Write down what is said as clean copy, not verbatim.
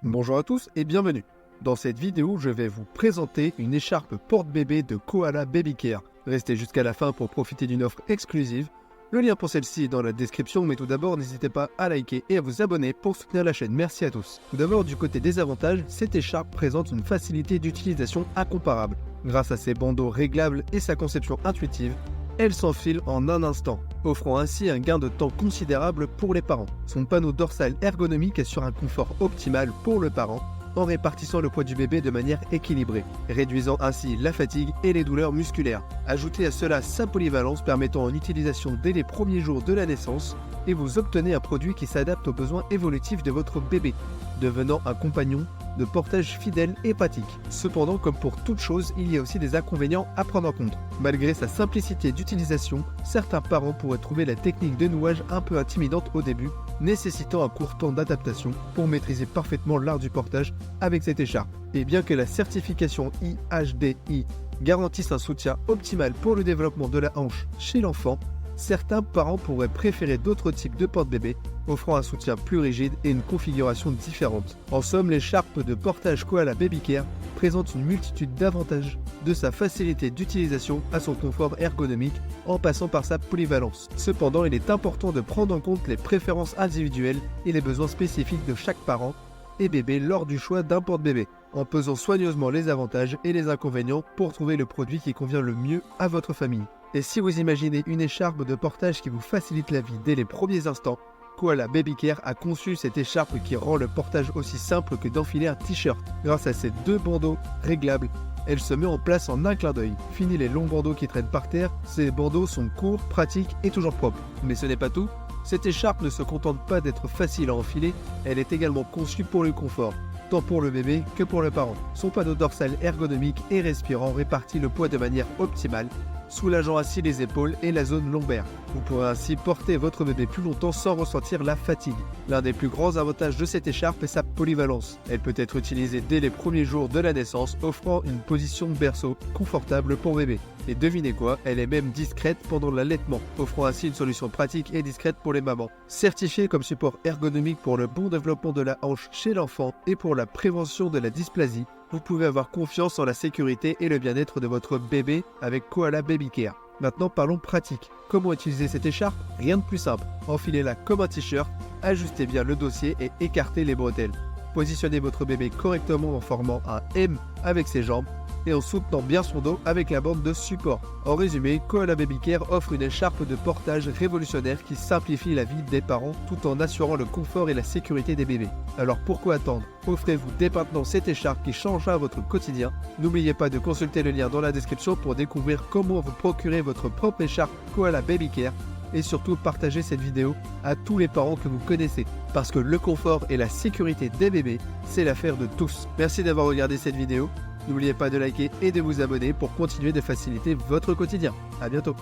Bonjour à tous et bienvenue. Dans cette vidéo, je vais vous présenter une écharpe porte-bébé de Koala Baby Care. Restez jusqu'à la fin pour profiter d'une offre exclusive. Le lien pour celle-ci est dans la description, mais tout d'abord, n'hésitez pas à liker et à vous abonner pour soutenir la chaîne. Merci à tous. Tout d'abord, du côté des avantages, cette écharpe présente une facilité d'utilisation incomparable. Grâce à ses bandeaux réglables et sa conception intuitive, elle s'enfile en un instant, offrant ainsi un gain de temps considérable pour les parents. Son panneau dorsal ergonomique assure un confort optimal pour le parent en répartissant le poids du bébé de manière équilibrée, réduisant ainsi la fatigue et les douleurs musculaires. Ajoutez à cela sa polyvalence permettant une utilisation dès les premiers jours de la naissance et vous obtenez un produit qui s'adapte aux besoins évolutifs de votre bébé, devenant un compagnon de portage fidèle et pratique. Cependant, comme pour toute chose, il y a aussi des inconvénients à prendre en compte. Malgré sa simplicité d'utilisation, certains parents pourraient trouver la technique de nouage un peu intimidante au début, nécessitant un court temps d'adaptation pour maîtriser parfaitement l'art du portage avec cette écharpe. Et bien que la certification IHDI garantisse un soutien optimal pour le développement de la hanche chez l'enfant, certains parents pourraient préférer d'autres types de porte-bébé, offrant un soutien plus rigide et une configuration différente. En somme, l'écharpe de portage Koala Baby Care présente une multitude d'avantages, de sa facilité d'utilisation à son confort ergonomique, en passant par sa polyvalence. Cependant, il est important de prendre en compte les préférences individuelles et les besoins spécifiques de chaque parent et bébé lors du choix d'un porte-bébé, en pesant soigneusement les avantages et les inconvénients pour trouver le produit qui convient le mieux à votre famille. Et si vous imaginez une écharpe de portage qui vous facilite la vie dès les premiers instants, Koala Baby Care a conçu cette écharpe qui rend le portage aussi simple que d'enfiler un t-shirt. Grâce à ses deux bandeaux réglables, elle se met en place en un clin d'œil. Fini les longs bandeaux qui traînent par terre, ces bandeaux sont courts, pratiques et toujours propres. Mais ce n'est pas tout, cette écharpe ne se contente pas d'être facile à enfiler, elle est également conçue pour le confort, tant pour le bébé que pour le parent. Son panneau dorsal ergonomique et respirant répartit le poids de manière optimale, soulageant ainsi les épaules et la zone lombaire. Vous pourrez ainsi porter votre bébé plus longtemps sans ressentir la fatigue. L'un des plus grands avantages de cette écharpe est sa polyvalence. Elle peut être utilisée dès les premiers jours de la naissance, offrant une position de berceau confortable pour bébé. Et devinez quoi, elle est même discrète pendant l'allaitement, offrant ainsi une solution pratique et discrète pour les mamans. Certifiée comme support ergonomique pour le bon développement de la hanche chez l'enfant et pour la prévention de la dysplasie, vous pouvez avoir confiance en la sécurité et le bien-être de votre bébé avec Koala Baby Care. Maintenant parlons pratique. Comment utiliser cette écharpe? Rien de plus simple. Enfilez-la comme un t-shirt, ajustez bien le dossier et écartez les bretelles. Positionnez votre bébé correctement en formant un M avec ses jambes et en soutenant bien son dos avec la bande de support. En résumé, Koala Baby Care offre une écharpe de portage révolutionnaire qui simplifie la vie des parents tout en assurant le confort et la sécurité des bébés. Alors pourquoi attendre? Offrez-vous dès maintenant cette écharpe qui changera votre quotidien. N'oubliez pas de consulter le lien dans la description pour découvrir comment vous procurer votre propre écharpe Koala Baby Care. Et surtout partagez cette vidéo à tous les parents que vous connaissez, parce que le confort et la sécurité des bébés, c'est l'affaire de tous. Merci d'avoir regardé cette vidéo. N'oubliez pas de liker et de vous abonner pour continuer de faciliter votre quotidien. À bientôt.